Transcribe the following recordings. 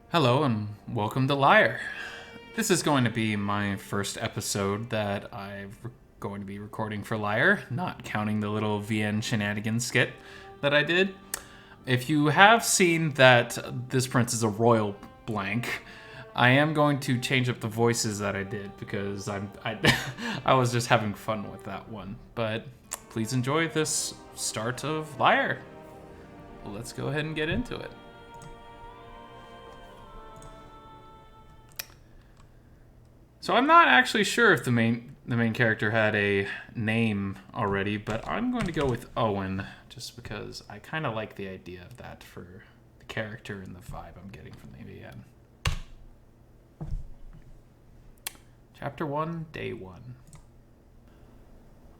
Hello and welcome to Lyre. This is going to be my first episode that going to be recording for Lyre, not counting the little VN shenanigan skit that I did. If you have seen that this prince is a royal blank, I am going to change up the voices that I did because I was just having fun with that one. But please enjoy this start of Lyre. Let's go ahead and get into it. So I'm not actually sure if the main character had a name already, but I'm going to go with Owen just because I kind of like the idea of that for the character and the vibe I'm getting from the VM. Chapter 1, Day 1.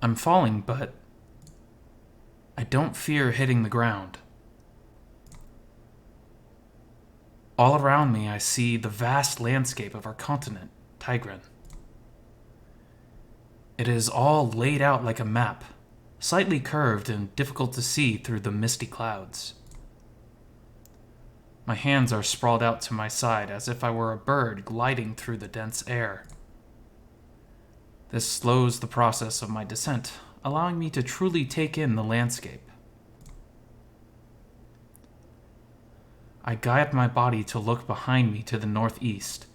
I'm falling, but I don't fear hitting the ground. All around me I see the vast landscape of our continent, Tigran. It is all laid out like a map, slightly curved and difficult to see through the misty clouds. My hands are sprawled out to my side as if I were a bird gliding through the dense air. This slows the process of my descent, allowing me to truly take in the landscape. I guide my body to look behind me to the northeast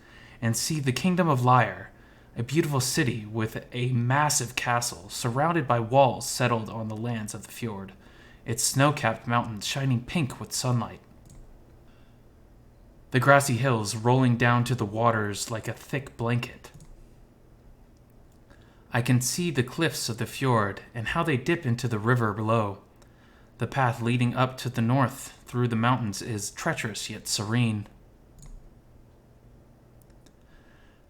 and see the kingdom of Lyre, a beautiful city with a massive castle surrounded by walls settled on the lands of the fjord, its snow-capped mountains shining pink with sunlight. The grassy hills rolling down to the waters like a thick blanket. I can see the cliffs of the fjord and how they dip into the river below. The path leading up to the north through the mountains is treacherous yet serene.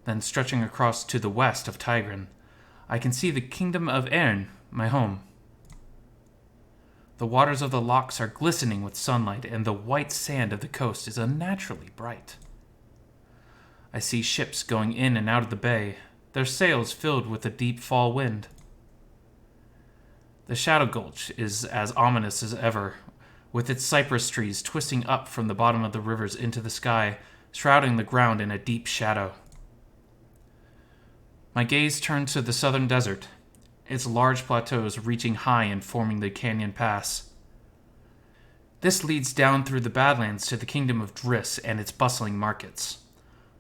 Then stretching across to the west of Tigran, I can see the kingdom of Ern, my home. The waters of the locks are glistening with sunlight, and the white sand of the coast is unnaturally bright. I see ships going in and out of the bay, their sails filled with a deep fall wind. The Shadow Gulch is as ominous as ever, with its cypress trees twisting up from the bottom of the rivers into the sky, shrouding the ground in a deep shadow. My gaze turns to the southern desert, its large plateaus reaching high and forming the canyon pass. This leads down through the Badlands to the kingdom of Driss and its bustling markets.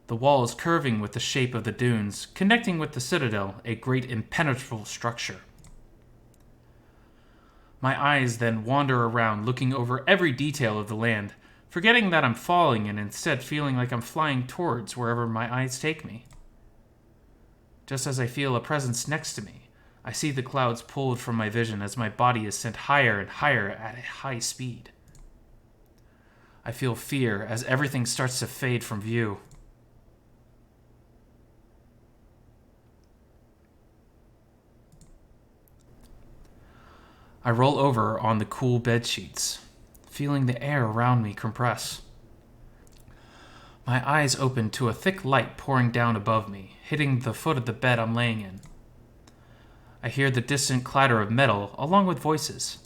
The walls curving with the shape of the dunes, connecting with the citadel, a great impenetrable structure. My eyes then wander around, looking over every detail of the land, forgetting that I'm falling and instead feeling like I'm flying towards wherever my eyes take me. Just as I feel a presence next to me, I see the clouds pulled from my vision as my body is sent higher and higher at a high speed. I feel fear as everything starts to fade from view. I roll over on the cool bed sheets, feeling the air around me compress. My eyes open to a thick light pouring down above me, hitting the foot of the bed I'm laying in. I hear the distant clatter of metal, along with voices.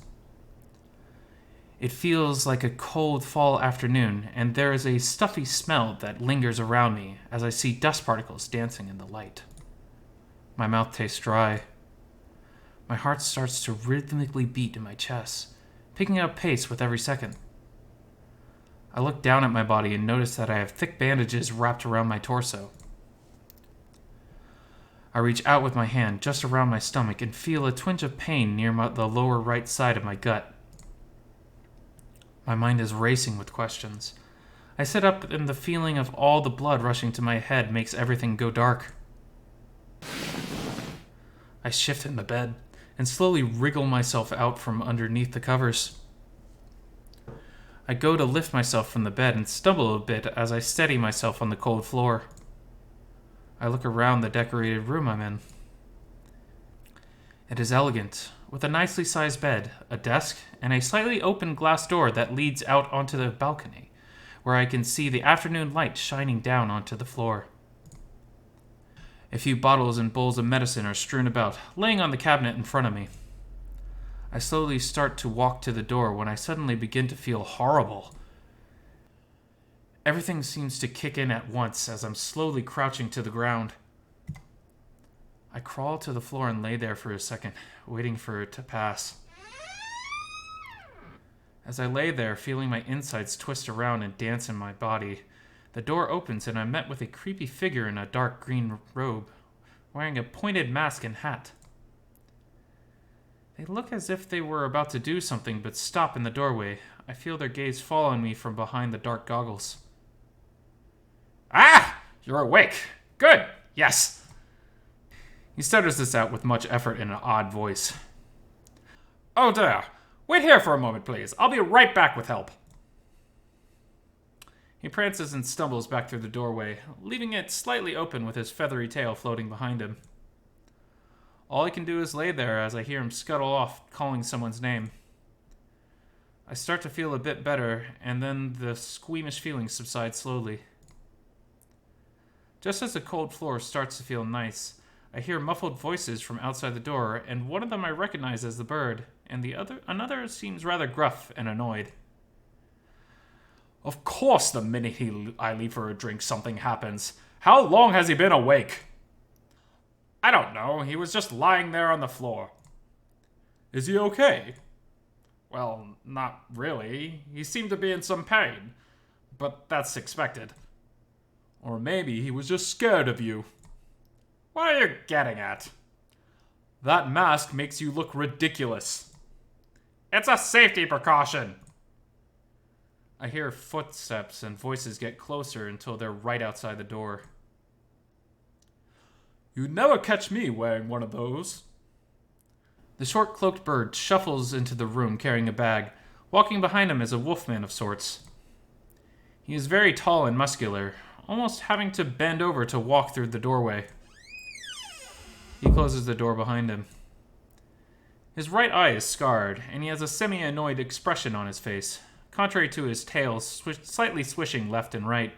It feels like a cold fall afternoon, and there is a stuffy smell that lingers around me as I see dust particles dancing in the light. My mouth tastes dry. My heart starts to rhythmically beat in my chest, picking up pace with every second. I look down at my body and notice that I have thick bandages wrapped around my torso. I reach out with my hand just around my stomach and feel a twinge of pain near the lower right side of my gut. My mind is racing with questions. I sit up and the feeling of all the blood rushing to my head makes everything go dark. I shift in the bed and slowly wriggle myself out from underneath the covers. I go to lift myself from the bed and stumble a bit as I steady myself on the cold floor. I look around the decorated room I'm in. It is elegant, with a nicely sized bed, a desk, and a slightly open glass door that leads out onto the balcony, where I can see the afternoon light shining down onto the floor. A few bottles and bowls of medicine are strewn about, laying on the cabinet in front of me. I slowly start to walk to the door when I suddenly begin to feel horrible. Everything seems to kick in at once as I'm slowly crouching to the ground. I crawl to the floor and lay there for a second, waiting for it to pass. As I lay there, feeling my insides twist around and dance in my body, the door opens and I'm met with a creepy figure in a dark green robe, wearing a pointed mask and hat. They look as if they were about to do something, but stop in the doorway. I feel their gaze fall on me from behind the dark goggles. Ah! You're awake. Good. Yes. He stutters this out with much effort in an odd voice. Oh dear. Wait here for a moment, please. I'll be right back with help. He prances and stumbles back through the doorway, leaving it slightly open with his feathery tail floating behind him. All I can do is lay there as I hear him scuttle off, calling someone's name. I start to feel a bit better, and then the squeamish feeling subsides slowly. Just as the cold floor starts to feel nice, I hear muffled voices from outside the door, and one of them I recognize as the bird, and another seems rather gruff and annoyed. Of course, the minute I leave for a drink, something happens. How long has he been awake? I don't know. He was just lying there on the floor. Is he okay? Well, not really. He seemed to be in some pain, but that's expected. Or maybe he was just scared of you. What are you getting at? That mask makes you look ridiculous. It's a safety precaution. I hear footsteps and voices get closer until they're right outside the door. You'd never catch me wearing one of those. The short cloaked bird shuffles into the room carrying a bag. Walking behind him is a wolfman of sorts. He is very tall and muscular, almost having to bend over to walk through the doorway. He closes the door behind him. His right eye is scarred, and he has a semi-annoyed expression on his face, contrary to his tail slightly swishing left and right.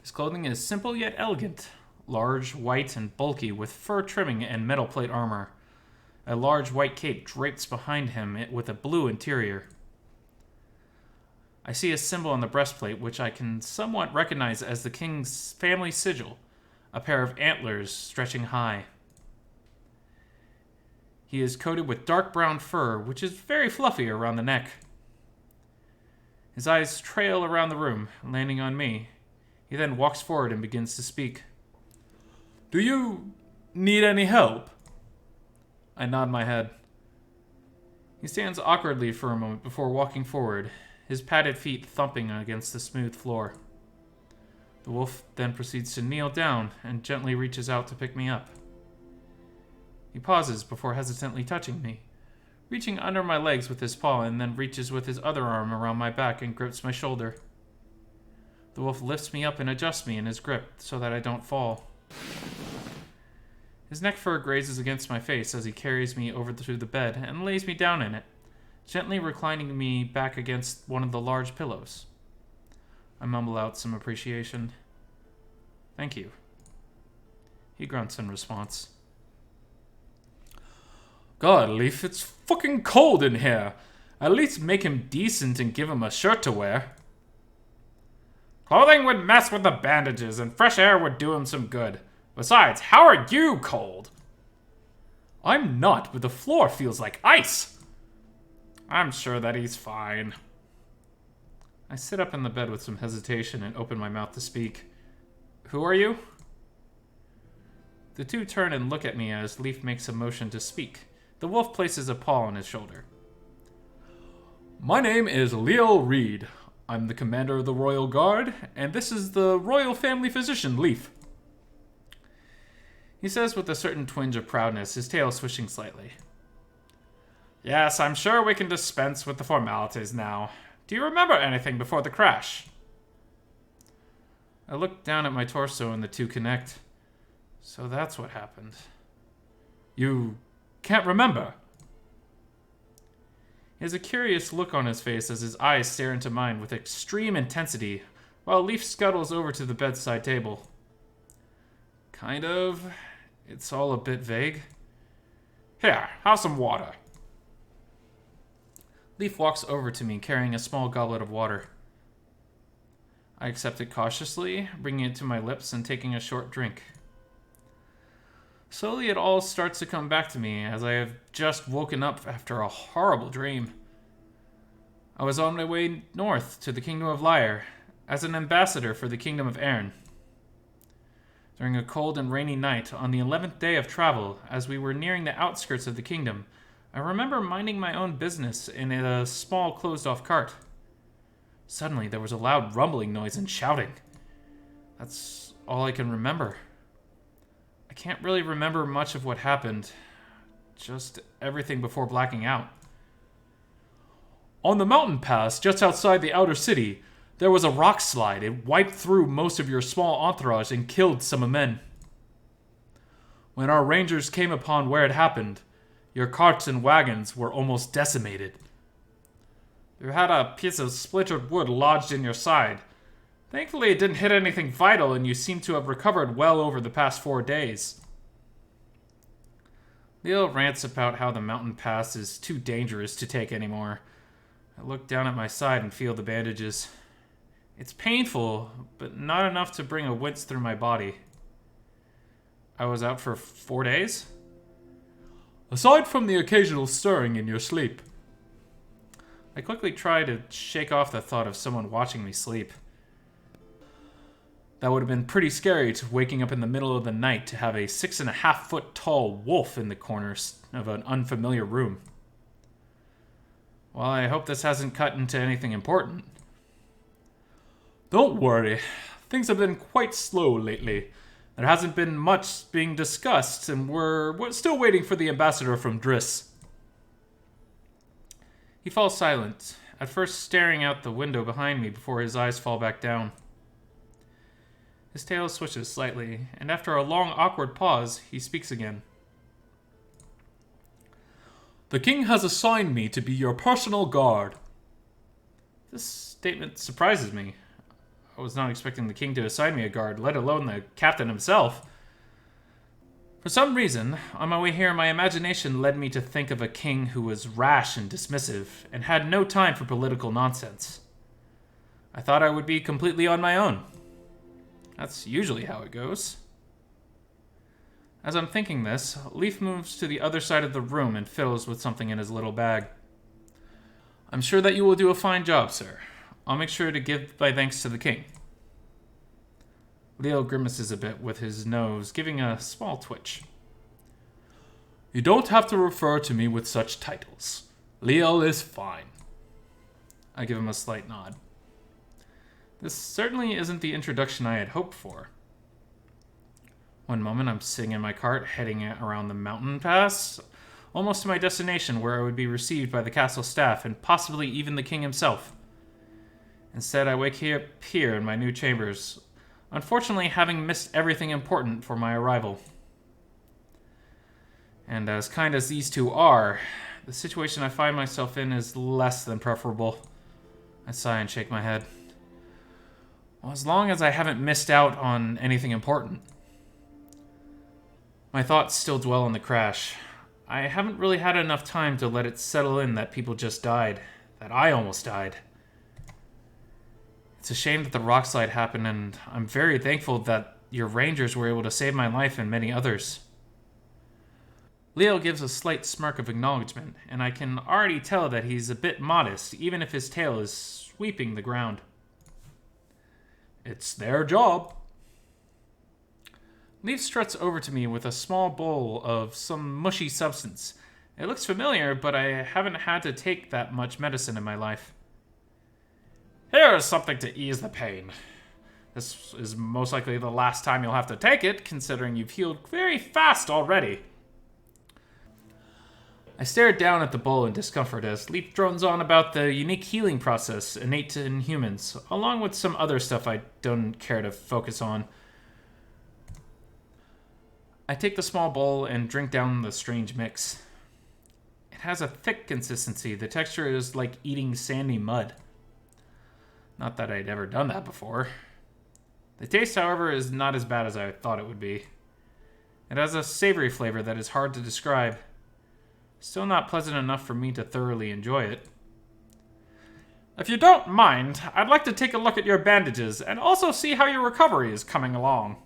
His clothing is simple yet elegant, large, white, and bulky with fur trimming and metal plate armor. A large white cape drapes behind him with a blue interior. I see a symbol on the breastplate which I can somewhat recognize as the king's family sigil, a pair of antlers stretching high. He is coated with dark brown fur, which is very fluffy around the neck. His eyes trail around the room, landing on me. He then walks forward and begins to speak. Do you need any help? I nod my head. He stands awkwardly for a moment before walking forward, his padded feet thumping against the smooth floor. The wolf then proceeds to kneel down and gently reaches out to pick me up. He pauses before hesitantly touching me, reaching under my legs with his paw, and then reaches with his other arm around my back and grips my shoulder. The wolf lifts me up and adjusts me in his grip so that I don't fall. His neck fur grazes against my face as he carries me over to the bed and lays me down in it, gently reclining me back against one of the large pillows. I mumble out some appreciation. Thank you. He grunts in response. God, Leaf, it's fucking cold in here. At least make him decent and give him a shirt to wear. Clothing would mess with the bandages, and fresh air would do him some good. Besides, how are you cold? I'm not, but the floor feels like ice. I'm sure that he's fine. I sit up in the bed with some hesitation and open my mouth to speak. Who are you? The two turn and look at me as Leaf makes a motion to speak. The wolf places a paw on his shoulder. My name is Leo Reed. I'm the commander of the Royal Guard, and this is the royal family physician, Leaf. He says with a certain twinge of proudness, his tail swishing slightly. Yes, I'm sure we can dispense with the formalities now. Do you remember anything before the crash? I look down at my torso and the two connect. So that's what happened. You can't remember? He has a curious look on his face as his eyes stare into mine with extreme intensity, while Leaf scuttles over to the bedside table. Kind of. It's all a bit vague. Here, have some water. Leaf walks over to me carrying a small goblet of water. I accept it cautiously, bringing it to my lips and taking a short drink. Slowly it all starts to come back to me as I have just woken up after a horrible dream. I was on my way north to the Kingdom of Lyre as an ambassador for the Kingdom of Erin. During a cold and rainy night on the 11th day of travel, as we were nearing the outskirts of the kingdom, I remember minding my own business in a small closed-off cart. Suddenly there was a loud rumbling noise and shouting. That's all I can remember. I can't really remember much of what happened, just everything before blacking out. On the mountain pass just outside the outer city, there was a rock slide. It wiped through most of your small entourage and killed some men. When our rangers came upon where it happened, your carts and wagons were almost decimated. You had a piece of splintered wood lodged in your side. Thankfully, it didn't hit anything vital, and you seem to have recovered well over the past 4 days. Leo rants about how the mountain pass is too dangerous to take anymore. I look down at my side and feel the bandages. It's painful, but not enough to bring a wince through my body. I was out for 4 days? Aside from the occasional stirring in your sleep. I quickly try to shake off the thought of someone watching me sleep. That would have been pretty scary to waking up in the middle of the night to have a 6.5-foot tall wolf in the corners of an unfamiliar room. Well, I hope this hasn't cut into anything important. Don't worry. Things have been quite slow lately. There hasn't been much being discussed, and we're still waiting for the ambassador from Driss. He falls silent, at first staring out the window behind me before his eyes fall back down. His tail switches slightly, and after a long, awkward pause, he speaks again. The king has assigned me to be your personal guard. This statement surprises me. I was not expecting the king to assign me a guard, let alone the captain himself. For some reason, on my way here, my imagination led me to think of a king who was rash and dismissive, and had no time for political nonsense. I thought I would be completely on my own. That's usually how it goes. As I'm thinking this, Leaf moves to the other side of the room and fiddles with something in his little bag. I'm sure that you will do a fine job, sir. I'll make sure to give my thanks to the king. Leo grimaces a bit with his nose, giving a small twitch. You don't have to refer to me with such titles. Leo is fine. I give him a slight nod. This certainly isn't the introduction I had hoped for. One moment I'm sitting in my cart, heading around the mountain pass, almost to my destination where I would be received by the castle staff and possibly even the king himself. Instead, I wake up here in my new chambers, unfortunately having missed everything important for my arrival. And as kind as these two are, the situation I find myself in is less than preferable. I sigh and shake my head. Well, as long as I haven't missed out on anything important. My thoughts still dwell on the crash. I haven't really had enough time to let it settle in that people just died, that I almost died. It's a shame that the rock slide happened, and I'm very thankful that your rangers were able to save my life and many others. Leo gives a slight smirk of acknowledgement, and I can already tell that he's a bit modest, even if his tail is sweeping the ground. It's their job. Leaf struts over to me with a small bowl of some mushy substance. It looks familiar, but I haven't had to take that much medicine in my life. Here's something to ease the pain. This is most likely the last time you'll have to take it, considering you've healed very fast already. I stare down at the bowl in discomfort as Leaf drones on about the unique healing process innate in humans, along with some other stuff I don't care to focus on. I take the small bowl and drink down the strange mix. It has a thick consistency. The texture is like eating sandy mud. Not that I'd ever done that before. The taste, however, is not as bad as I thought it would be. It has a savory flavor that is hard to describe. Still not pleasant enough for me to thoroughly enjoy it. If you don't mind, I'd like to take a look at your bandages and also see how your recovery is coming along.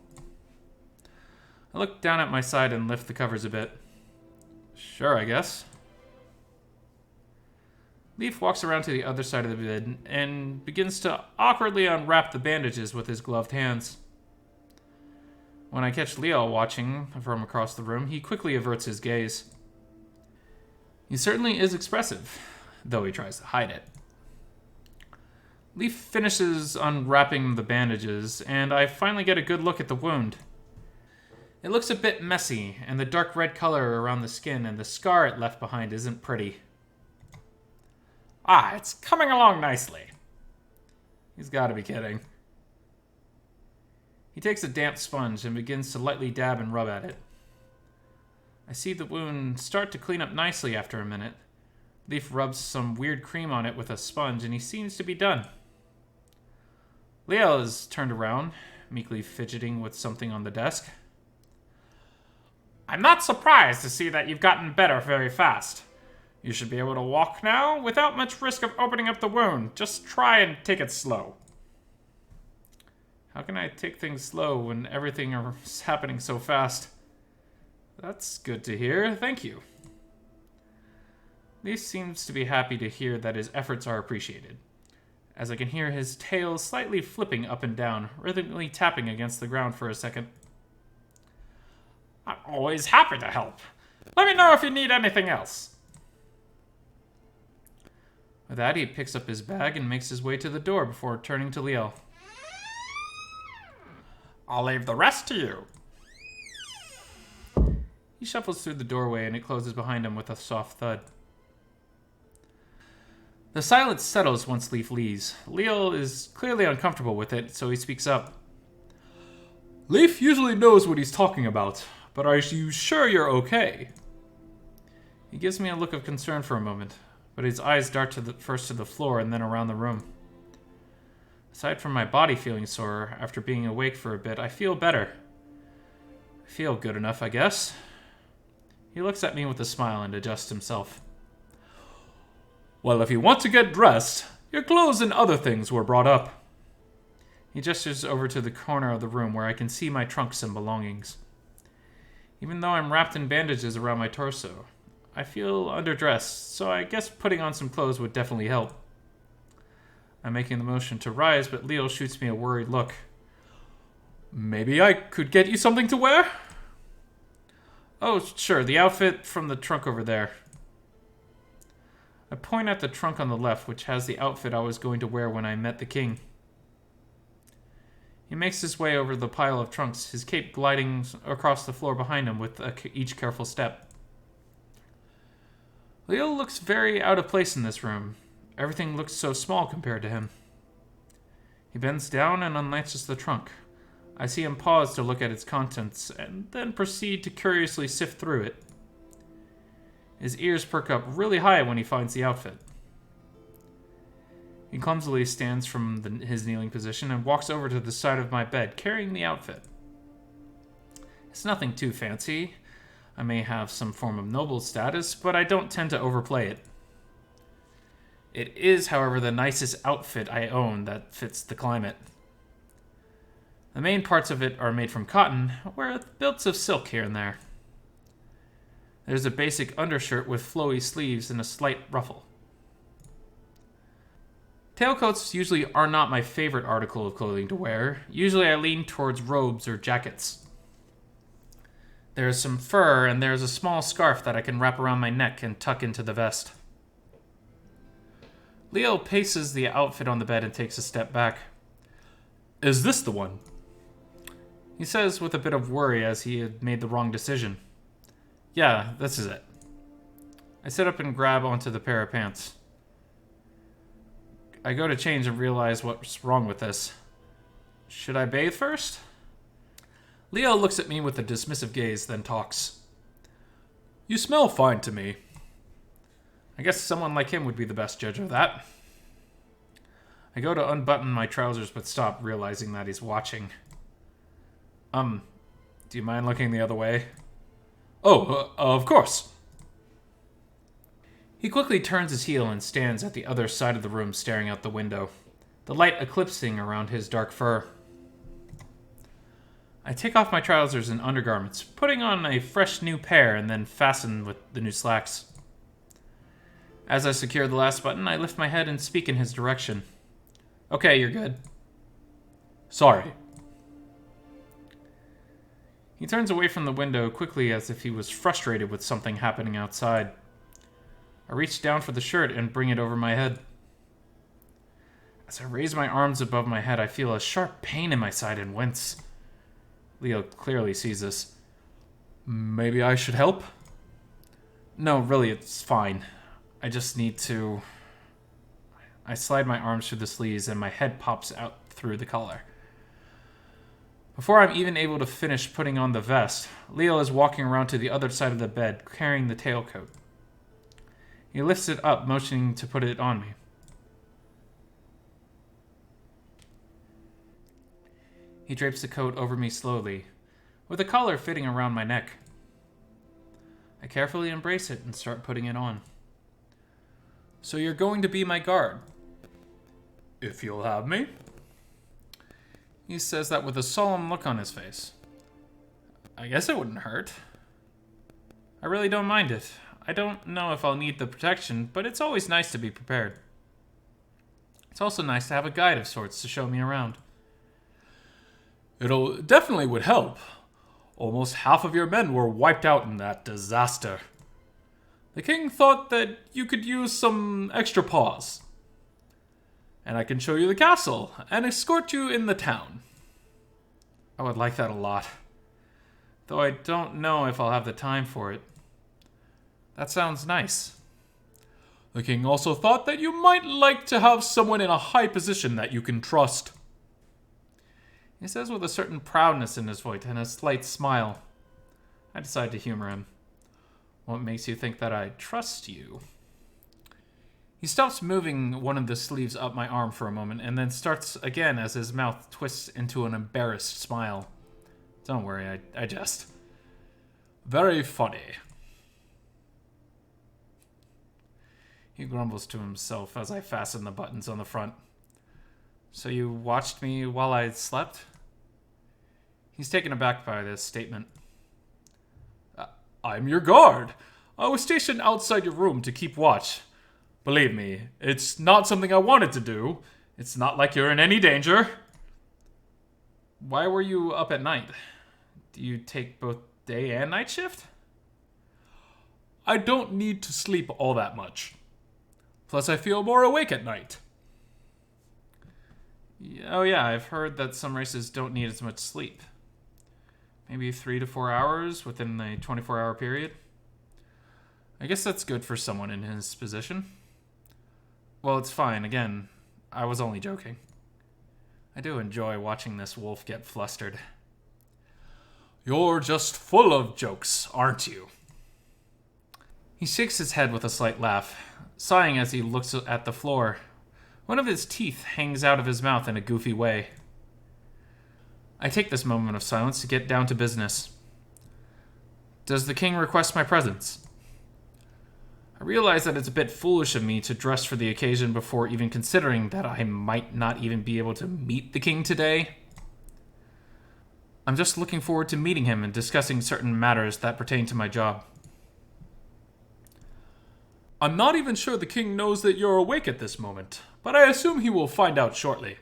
I look down at my side and lift the covers a bit. Sure, I guess. Leaf walks around to the other side of the bed and begins to awkwardly unwrap the bandages with his gloved hands. When I catch Leo watching from across the room, he quickly averts his gaze. He certainly is expressive, though he tries to hide it. Leaf finishes unwrapping the bandages, and I finally get a good look at the wound. It looks a bit messy, and the dark red color around the skin and the scar it left behind isn't pretty. Ah, it's coming along nicely. He's gotta be kidding. He takes a damp sponge and begins to lightly dab and rub at it. I see the wound start to clean up nicely after a minute. Leaf rubs some weird cream on it with a sponge, and he seems to be done. Leo is turned around, meekly fidgeting with something on the desk. I'm not surprised to see that you've gotten better very fast. You should be able to walk now without much risk of opening up the wound. Just try and take it slow. How can I take things slow when everything is happening so fast? That's good to hear. Thank you. Lee seems to be happy to hear that his efforts are appreciated, as I can hear his tail slightly flipping up and down, rhythmically tapping against the ground for a second. I'm always happy to help. Let me know if you need anything else. With that, he picks up his bag and makes his way to the door before turning to Leo. I'll leave the rest to you. He shuffles through the doorway and it closes behind him with a soft thud. The silence settles once Leaf leaves. Leo is clearly uncomfortable with it, so he speaks up. Leaf usually knows what he's talking about, but are you sure you're okay? He gives me a look of concern for a moment, but his eyes dart first to the floor and then around the room. Aside from my body feeling sore after being awake for a bit, I feel better. I feel good enough, I guess. He looks at me with a smile and adjusts himself. Well, if you want to get dressed, your clothes and other things were brought up. He gestures over to the corner of the room where I can see my trunks and belongings. Even though I'm wrapped in bandages around my torso, I feel underdressed, so I guess putting on some clothes would definitely help. I'm making the motion to rise, but Leo shoots me a worried look. Maybe I could get you something to wear? Oh, sure, the outfit from the trunk over there. I point at the trunk on the left, which has the outfit I was going to wear when I met the king. He makes his way over the pile of trunks, his cape gliding across the floor behind him with each careful step. Leo looks very out of place in this room. Everything looks so small compared to him. He bends down and unlatches the trunk. I see him pause to look at its contents, and then proceed to curiously sift through it. His ears perk up really high when he finds the outfit. He clumsily stands from his kneeling position and walks over to the side of my bed, carrying the outfit. It's nothing too fancy. I may have some form of noble status, but I don't tend to overplay it. It is, however, the nicest outfit I own that fits the climate. The main parts of it are made from cotton, with bits of silk here and there. There's a basic undershirt with flowy sleeves and a slight ruffle. Tailcoats usually are not my favorite article of clothing to wear. Usually I lean towards robes or jackets. There's some fur, and there's a small scarf that I can wrap around my neck and tuck into the vest. Leo paces the outfit on the bed and takes a step back. Is this the one? He says with a bit of worry as he had made the wrong decision. Yeah, this is it. I sit up and grab onto the pair of pants. I go to change and realize what's wrong with this. Should I bathe first? Leo looks at me with a dismissive gaze, then talks. You smell fine to me. I guess someone like him would be the best judge of that. I go to unbutton my trousers but stop, realizing that he's watching. Do you mind looking the other way? Oh, of course. He quickly turns his heel and stands at the other side of the room staring out the window, the light eclipsing around his dark fur. I take off my trousers and undergarments, putting on a fresh new pair and then fasten with the new slacks. As I secure the last button, I lift my head and speak in his direction. Okay, you're good. Sorry. He turns away from the window quickly as if he was frustrated with something happening outside. I reach down for the shirt and bring it over my head. As I raise my arms above my head, I feel a sharp pain in my side and wince. Leo clearly sees this. Maybe I should help? No, really, it's fine. I just need to... I slide my arms through the sleeves and my head pops out through the collar. Before I'm even able to finish putting on the vest, Leo is walking around to the other side of the bed, carrying the tailcoat. He lifts it up, motioning to put it on me. He drapes the coat over me slowly, with the collar fitting around my neck. I carefully embrace it and start putting it on. So you're going to be my guard? If you'll have me. He says that with a solemn look on his face. I guess it wouldn't hurt. I really don't mind it. I don't know if I'll need the protection, but it's always nice to be prepared. It's also nice to have a guide of sorts to show me around. It'll definitely would help. Almost half of your men were wiped out in that disaster. The king thought that you could use some extra paws. And I can show you the castle and escort you in the town. I would like that a lot. Though I don't know if I'll have the time for it. That sounds nice. The king also thought that you might like to have someone in a high position that you can trust. He says with a certain proudness in his voice and a slight smile. I decide to humor him. What makes you think that I trust you? He stops moving one of the sleeves up my arm for a moment and then starts again as his mouth twists into an embarrassed smile. Don't worry, I jest. Very funny. He grumbles to himself as I fasten the buttons on the front. So you watched me while I slept? He's taken aback by this statement. I'm your guard. I was stationed outside your room to keep watch. Believe me, it's not something I wanted to do. It's not like you're in any danger. Why were you up at night? Do you take both day and night shift? I don't need to sleep all that much. Plus, I feel more awake at night. Oh yeah, I've heard that some races don't need as much sleep. Maybe 3 to 4 hours within a 24-hour period. I guess that's good for someone in his position. Well, it's fine. Again, I was only joking. I do enjoy watching this wolf get flustered. You're just full of jokes, aren't you? He shakes his head with a slight laugh, sighing as he looks at the floor. One of his teeth hangs out of his mouth in a goofy way. I take this moment of silence to get down to business. Does the king request my presence? I realize that it's a bit foolish of me to dress for the occasion before even considering that I might not even be able to meet the king today. I'm just looking forward to meeting him and discussing certain matters that pertain to my job. I'm not even sure the king knows that you're awake at this moment, but I assume he will find out shortly.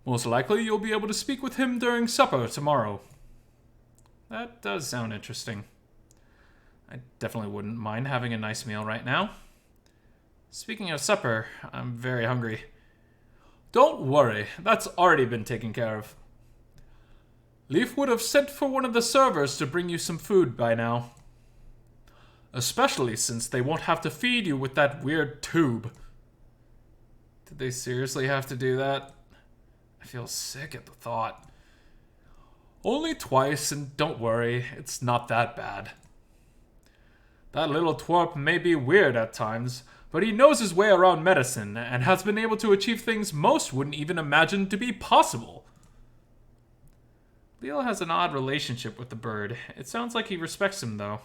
Most likely you'll be able to speak with him during supper tomorrow. That does sound interesting. I definitely wouldn't mind having a nice meal right now. Speaking of supper, I'm very hungry. Don't worry, that's already been taken care of. Leaf would have sent for one of the servers to bring you some food by now. Especially since they won't have to feed you with that weird tube. Did they seriously have to do that? I feel sick at the thought. Only twice, and don't worry, it's not that bad. That little twerp may be weird at times, but he knows his way around medicine and has been able to achieve things most wouldn't even imagine to be possible. Leo has an odd relationship with the bird. It sounds like he respects him, though.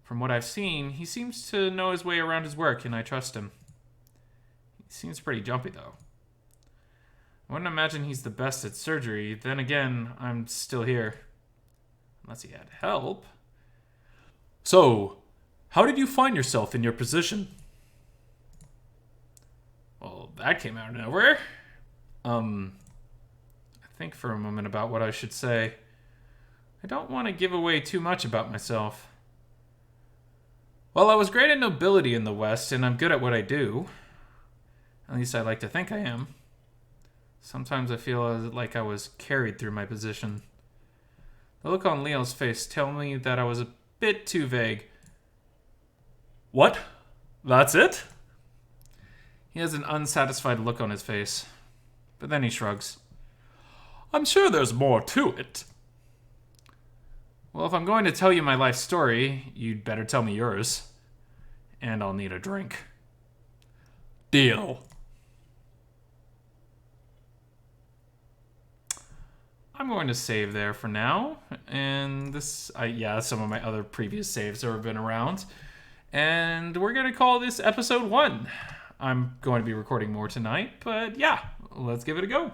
From what I've seen, he seems to know his way around his work, and I trust him. He seems pretty jumpy, though. I wouldn't imagine he's the best at surgery. Then again, I'm still here. Unless he had help. So, how did you find yourself in your position? Well, that came out of nowhere. I think for a moment about what I should say. I don't want to give away too much about myself. Well, I was great at nobility in the West, and I'm good at what I do. At least I like to think I am. Sometimes I feel like I was carried through my position. The look on Leo's face tells me that I was a bit too vague. What? That's it? He has an unsatisfied look on his face, but then he shrugs. I'm sure there's more to it. Well, if I'm going to tell you my life story, you'd better tell me yours. And I'll need a drink. Deal. I'm going to save there for now. And some of my other previous saves have been around. And we're going to call this episode 1. I'm going to be recording more tonight, but yeah, let's give it a go.